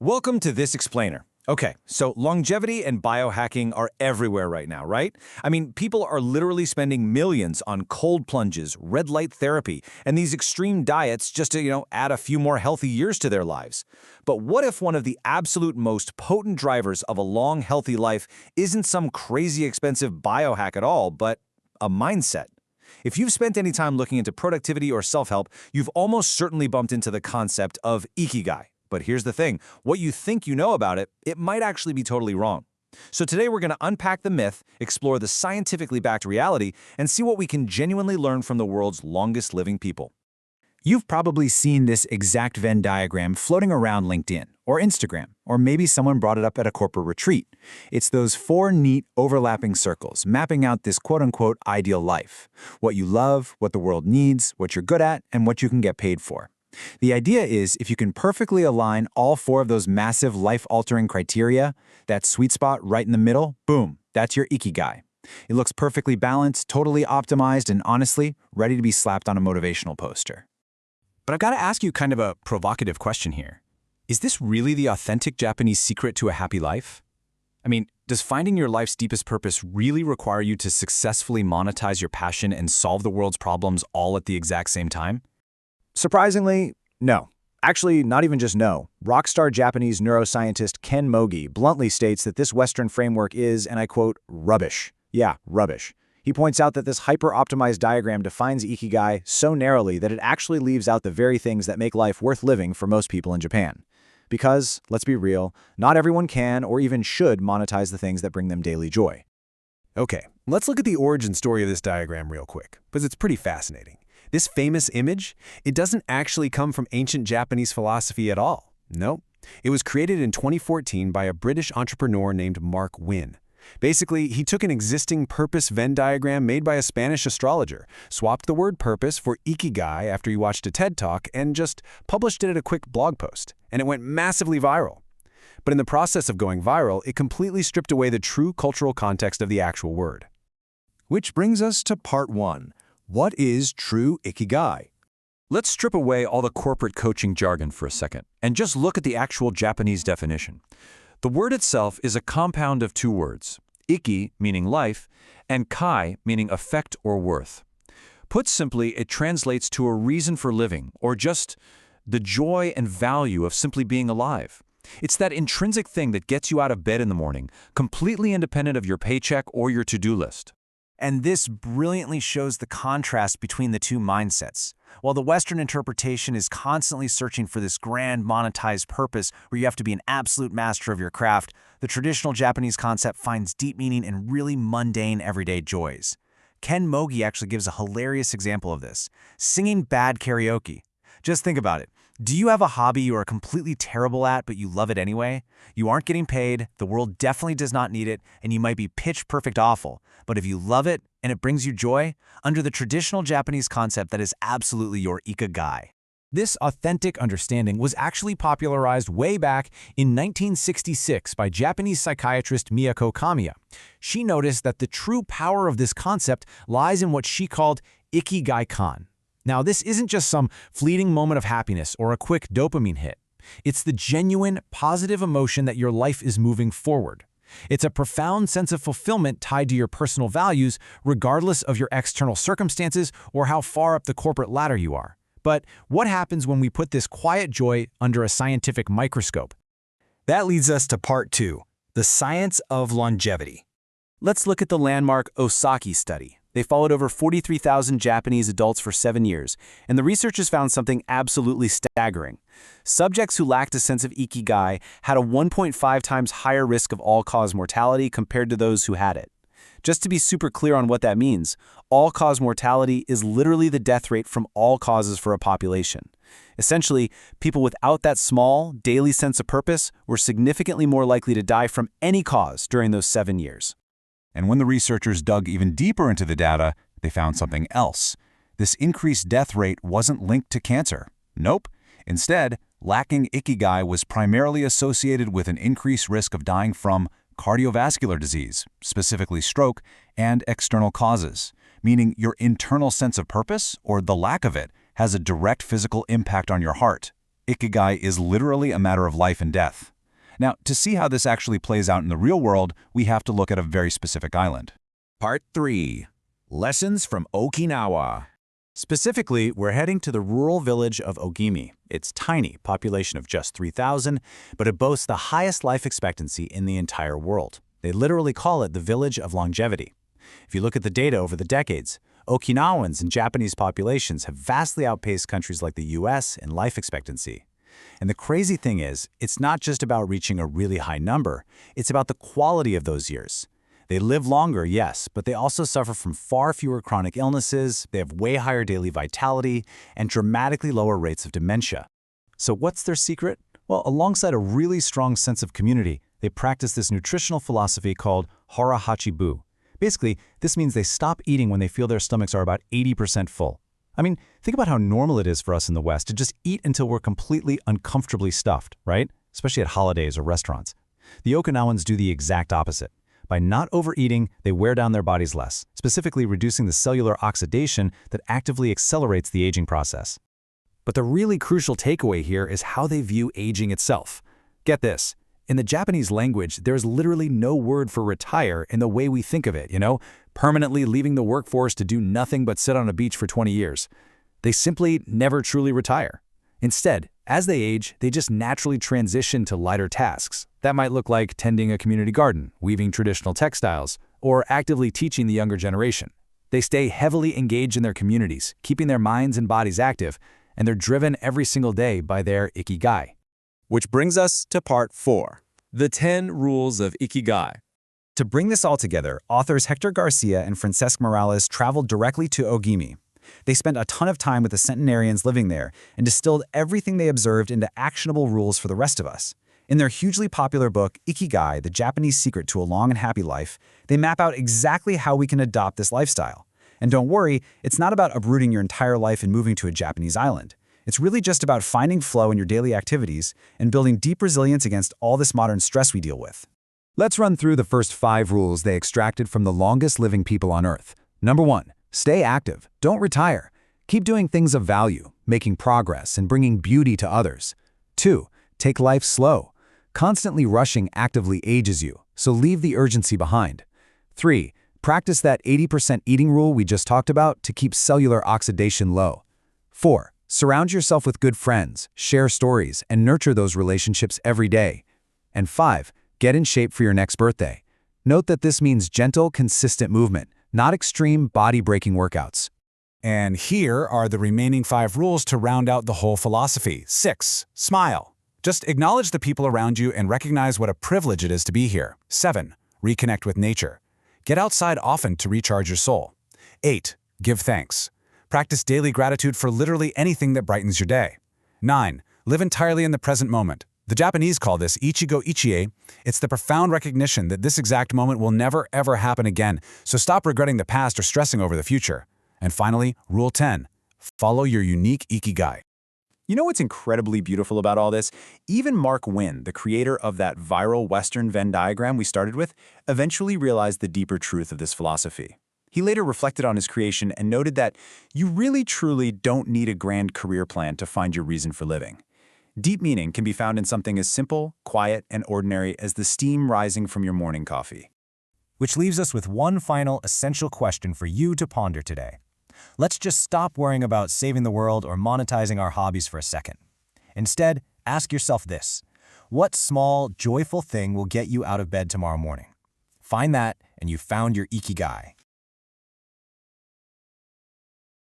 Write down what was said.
Welcome to This Explainer. Okay, so longevity and biohacking are everywhere right now, right? I mean, people are literally spending millions on cold plunges, red light therapy, and these extreme diets just to, add a few more healthy years to their lives. But what if one of the absolute most potent drivers of a long, healthy life isn't some crazy expensive biohack at all, but a mindset? If you've spent any time looking into productivity or self-help, you've almost certainly bumped into the concept of Ikigai. But here's the thing, what you think you know about it, it might actually be totally wrong. So today we're going to unpack the myth, explore the scientifically backed reality, and see what we can genuinely learn from the world's longest living people. You've probably seen this exact Venn diagram floating around LinkedIn or Instagram, or maybe someone brought it up at a corporate retreat. It's those four neat overlapping circles mapping out this quote-unquote ideal life. What you love, what the world needs, what you're good at, and what you can get paid for. The idea is if you can perfectly align all four of those massive life-altering criteria, that sweet spot right in the middle, boom, that's your Ikigai. It looks perfectly balanced, totally optimized, and honestly, ready to be slapped on a motivational poster. But I've got to ask you kind of a provocative question here. Is this really the authentic Japanese secret to a happy life? I mean, does finding your life's deepest purpose really require you to successfully monetize your passion and solve the world's problems all at the exact same time? Surprisingly, no. Actually, not even just no. Rockstar Japanese neuroscientist Ken Mogi bluntly states that this Western framework is, and I quote, rubbish. Yeah, rubbish. He points out that this hyper-optimized diagram defines Ikigai so narrowly that it actually leaves out the very things that make life worth living for most people in Japan. Because, let's be real, not everyone can or even should monetize the things that bring them daily joy. Okay, let's look at the origin story of this diagram real quick, because it's pretty fascinating. This famous image, it doesn't actually come from ancient Japanese philosophy at all. Nope. It was created in 2014 by a British entrepreneur named Mark Wynne. Basically, he took an existing purpose Venn diagram made by a Spanish astrologer, swapped the word purpose for Ikigai after he watched a TED Talk, and just published it at a quick blog post. And it went massively viral. But in the process of going viral, it completely stripped away the true cultural context of the actual word. Which brings us to part one. What is true Ikigai? Let's strip away all the corporate coaching jargon for a second and just look at the actual Japanese definition. The word itself is a compound of two words, iki, meaning life, and kai, meaning effect or worth. Put simply, it translates to a reason for living, or just the joy and value of simply being alive. It's that intrinsic thing that gets you out of bed in the morning, completely independent of your paycheck or your to-do list. And this brilliantly shows the contrast between the two mindsets. While the Western interpretation is constantly searching for this grand monetized purpose where you have to be an absolute master of your craft, the traditional Japanese concept finds deep meaning in really mundane everyday joys. Ken Mogi actually gives a hilarious example of this: singing bad karaoke. Just think about it. Do you have a hobby you are completely terrible at, but you love it anyway? You aren't getting paid, the world definitely does not need it, and you might be pitch perfect awful. But if you love it and it brings you joy, under the traditional Japanese concept, that is absolutely your Ikigai. This authentic understanding was actually popularized way back in 1966 by Japanese psychiatrist Miyako Kamiya. She noticed that the true power of this concept lies in what she called Ikigai-kan. Now, this isn't just some fleeting moment of happiness or a quick dopamine hit. It's the genuine, positive emotion that your life is moving forward. It's a profound sense of fulfillment tied to your personal values, regardless of your external circumstances or how far up the corporate ladder you are. But what happens when we put this quiet joy under a scientific microscope? That leads us to part two, the science of longevity. Let's look at the landmark Osaki study. They followed over 43,000 Japanese adults for 7 years, and the researchers found something absolutely staggering. Subjects who lacked a sense of Ikigai had a 1.5 times higher risk of all-cause mortality compared to those who had it. Just to be super clear on what that means, all-cause mortality is literally the death rate from all causes for a population. Essentially, people without that small, daily sense of purpose were significantly more likely to die from any cause during those 7 years. And when the researchers dug even deeper into the data, they found something else. This increased death rate wasn't linked to cancer. Nope. Instead, lacking Ikigai was primarily associated with an increased risk of dying from cardiovascular disease, specifically stroke, and external causes, meaning your internal sense of purpose, or the lack of it, has a direct physical impact on your heart. Ikigai is literally a matter of life and death. Now, to see how this actually plays out in the real world, we have to look at a very specific island. Part 3. Lessons from Okinawa. Specifically, we're heading to the rural village of Ogimi. It's tiny, population of just 3,000, but it boasts the highest life expectancy in the entire world. They literally call it the village of longevity. If you look at the data over the decades, Okinawans and Japanese populations have vastly outpaced countries like the US in life expectancy. And the crazy thing is, it's not just about reaching a really high number, it's about the quality of those years. They live longer, yes, but they also suffer from far fewer chronic illnesses, they have way higher daily vitality, and dramatically lower rates of dementia. So what's their secret? Well, alongside a really strong sense of community, they practice this nutritional philosophy called Hara Hachibu. Basically, this means they stop eating when they feel their stomachs are about 80% full. I mean, think about how normal it is for us in the West to just eat until we're completely uncomfortably stuffed, right? Especially at holidays or restaurants. The Okinawans do the exact opposite. By not overeating, they wear down their bodies less, specifically reducing the cellular oxidation that actively accelerates the aging process. But the really crucial takeaway here is how they view aging itself. Get this. In the Japanese language, there's literally no word for retire in the way we think of it, permanently leaving the workforce to do nothing but sit on a beach for 20 years. They simply never truly retire. Instead, as they age, they just naturally transition to lighter tasks. That might look like tending a community garden, weaving traditional textiles, or actively teaching the younger generation. They stay heavily engaged in their communities, keeping their minds and bodies active, and they're driven every single day by their Ikigai. Which brings us to Part 4. The 10 Rules of Ikigai. To bring this all together, authors Hector Garcia and Francesc Morales traveled directly to Ogimi. They spent a ton of time with the centenarians living there and distilled everything they observed into actionable rules for the rest of us. In their hugely popular book, Ikigai, The Japanese Secret to a Long and Happy Life, they map out exactly how we can adopt this lifestyle. And don't worry, it's not about uprooting your entire life and moving to a Japanese island. It's really just about finding flow in your daily activities and building deep resilience against all this modern stress we deal with. Let's run through the first 5 rules they extracted from the longest living people on Earth. Number 1. Stay active. Don't retire. Keep doing things of value, making progress, and bringing beauty to others. 2. Take life slow. Constantly rushing actively ages you, so leave the urgency behind. 3. Practice that 80% eating rule we just talked about to keep cellular oxidation low. 4. Surround yourself with good friends, share stories, and nurture those relationships every day. And 5. Get in shape for your next birthday. Note that this means gentle, consistent movement, not extreme body-breaking workouts. And here are the remaining 5 rules to round out the whole philosophy. 6. Smile. Just acknowledge the people around you and recognize what a privilege it is to be here. 7. Reconnect with nature. Get outside often to recharge your soul. 8. Give thanks. Practice daily gratitude for literally anything that brightens your day. 9. Live entirely in the present moment. The Japanese call this Ichigo Ichie. It's the profound recognition that this exact moment will never ever happen again, so stop regretting the past or stressing over the future. And finally, Rule 10. Follow your unique Ikigai. You know what's incredibly beautiful about all this? Even Mark Wynn, the creator of that viral Western Venn diagram we started with, eventually realized the deeper truth of this philosophy. He later reflected on his creation and noted that you really truly don't need a grand career plan to find your reason for living. Deep meaning can be found in something as simple, quiet, and ordinary as the steam rising from your morning coffee. Which leaves us with one final essential question for you to ponder today. Let's just stop worrying about saving the world or monetizing our hobbies for a second. Instead, ask yourself this: what small, joyful thing will get you out of bed tomorrow morning? Find that, and you found your Ikigai.